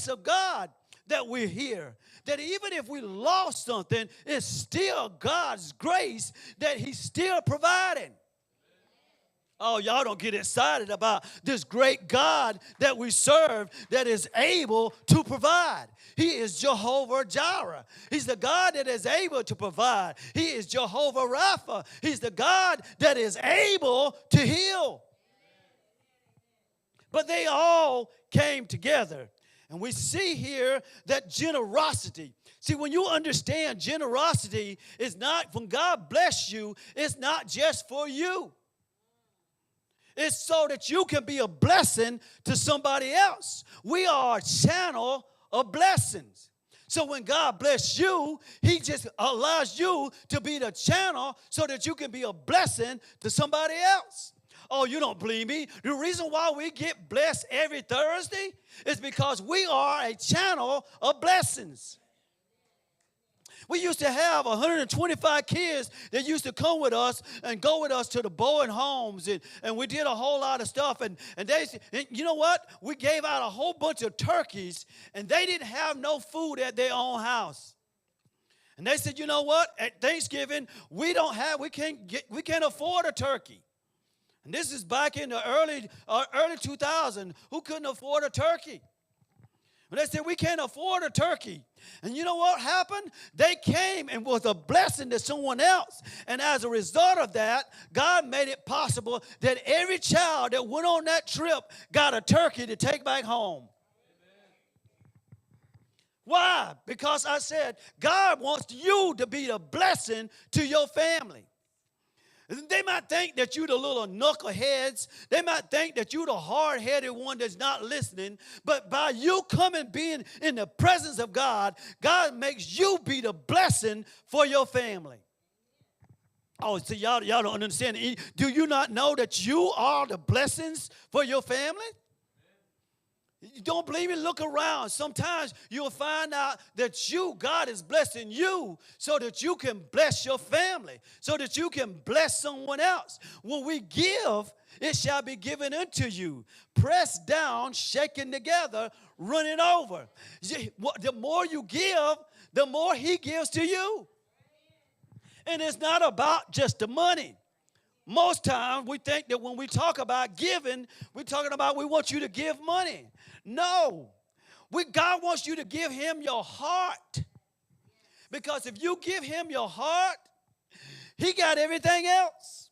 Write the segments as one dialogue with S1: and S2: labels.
S1: grace of God that we're here. That even if we lost something, it's still God's grace that he's still providing. Oh, y'all don't get excited about this great God that we serve that is able to provide. He is Jehovah Jireh. He's the God that is able to provide. He is Jehovah Rapha. He's the God that is able to heal. But they all came together. And we see here that generosity. See, when you understand generosity is not, when God bless you, it's not just for you. It's so that you can be a blessing to somebody else. We are a channel of blessings. So when God bless you, he just allows you to be the channel so that you can be a blessing to somebody else. Oh, you don't believe me? The reason why we get blessed every Thursday is because we are a channel of blessings. We used to have 125 kids that used to come with us and go with us to the Bowen homes, and we did a whole lot of stuff. And you know what? We gave out a whole bunch of turkeys, and they didn't have no food at their own house. And they said, you know what? At Thanksgiving, we can't afford a turkey. And this is back in the early 2000s. Who couldn't afford a turkey? And they said, we can't afford a turkey. And you know what happened? They came and was a blessing to someone else. And as a result of that, God made it possible that every child that went on that trip got a turkey to take back home. Why? Because I said, God wants you to be the blessing to your family. They might think that you're the little knuckleheads. They might think that you're the hard-headed one that's not listening. But by you coming, being in the presence of God, God makes you be the blessing for your family. Oh, see, y'all don't understand. Do you not know that you are the blessings for your family? You don't believe me? Look around. Sometimes you'll find out that God is blessing you so that you can bless your family, so that you can bless someone else. When we give, it shall be given unto you. Pressed down, shaken together, running over. The more you give, the more he gives to you. And it's not about just the money. Most times we think that when we talk about giving, we're talking about we want you to give money. No. God wants you to give him your heart. Because if you give him your heart, he got everything else.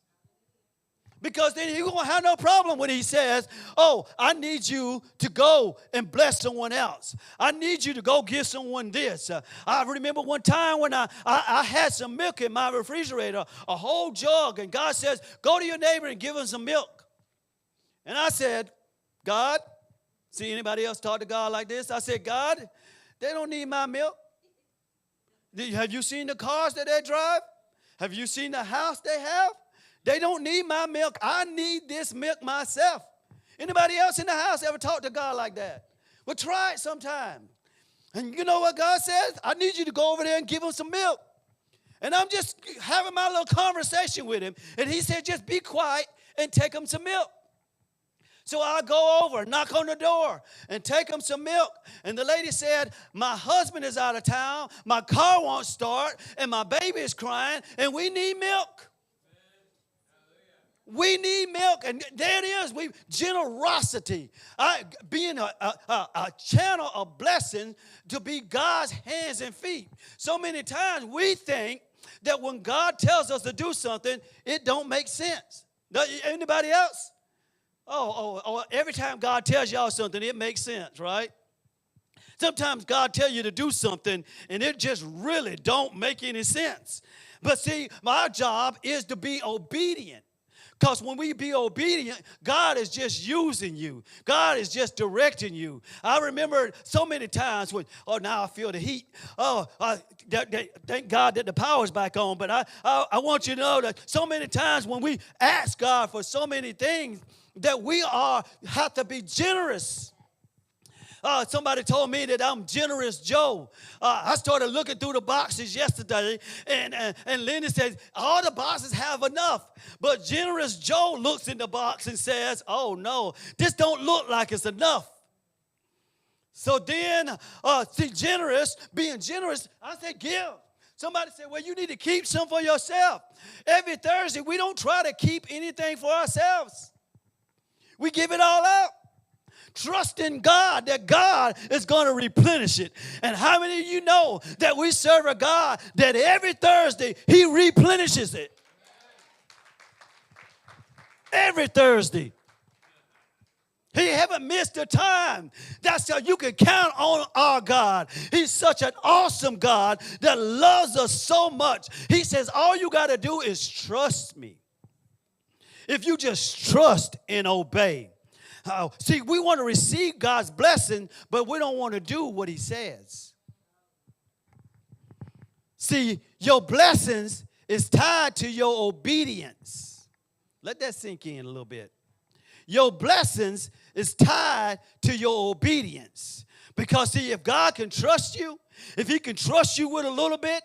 S1: Because then he won't have no problem when he says, oh, I need you to go and bless someone else. I need you to go give someone this. I remember one time when I had some milk in my refrigerator, a whole jug, and God says, go to your neighbor and give him some milk. And I said, God, see anybody else talk to God like this? I said, God, they don't need my milk. Have you seen the cars that they drive? Have you seen the house they have? They don't need my milk. I need this milk myself. Anybody else in the house ever talk to God like that? Well, try it sometime. And you know what God says? I need you to go over there and give him some milk. And I'm just having my little conversation with him. And he said, just be quiet and take him some milk. So I go over, knock on the door, and take him some milk. And the lady said, my husband is out of town, my car won't start, and my baby is crying, and we need milk. We need milk, and there it is. Generosity, being a channel of blessing to be God's hands and feet. So many times we think that when God tells us to do something, it don't make sense. Anybody else? Oh, every time God tells y'all something, it makes sense, right? Sometimes God tells you to do something, and it just really don't make any sense. But see, my job is to be obedient. Because when we be obedient, God is just using you. God is just directing you. I remember so many times when, now I feel the heat. Thank God that the power's back on. But I want you to know that so many times when we ask God for so many things, that we have to be generous. Somebody told me that I'm Generous Joe. I started looking through the boxes yesterday, and Linda says, all the boxes have enough. But Generous Joe looks in the box and says, oh, no, this don't look like it's enough. So then, being generous, I say give. Somebody said, well, you need to keep some for yourself. Every Thursday, we don't try to keep anything for ourselves. We give it all out. Trust in God that God is going to replenish it. And how many of you know that we serve a God that every Thursday He replenishes it? Every Thursday. He haven't missed a time. That's how you can count on our God. He's such an awesome God that loves us so much. He says, all you got to do is trust me. If you just trust and obey. See, we want to receive God's blessing, but we don't want to do what He says. See, your blessings is tied to your obedience. Let that sink in a little bit. Your blessings is tied to your obedience. Because, see, if God can trust you, if He can trust you with a little bit,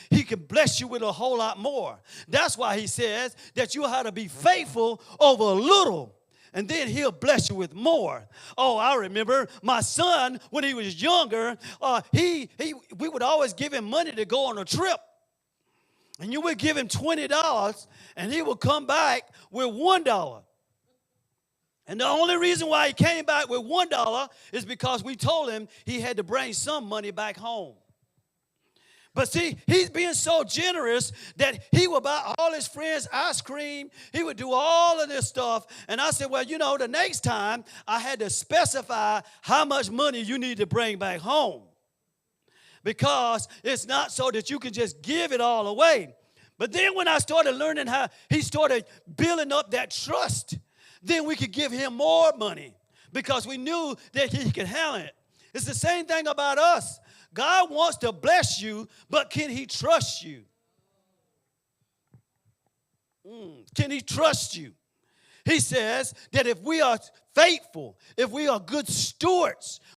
S1: He can bless you with a whole lot more. That's why He says that you have to be faithful over a little, and then He'll bless you with more. Oh, I remember my son, when he was younger, we would always give him money to go on a trip. And you would give him $20, and he would come back with $1. And the only reason why he came back with $1 is because we told him he had to bring some money back home. But see, he's being so generous that he would buy all his friends ice cream. He would do all of this stuff. And I said, well, the next time I had to specify how much money you need to bring back home. Because it's not so that you can just give it all away. But then when I started learning how he started building up that trust, then we could give him more money because we knew that he could handle it. It's the same thing about us. God wants to bless you, but can He trust you? Can He trust you? He says that if we are faithful, if we are good stewards,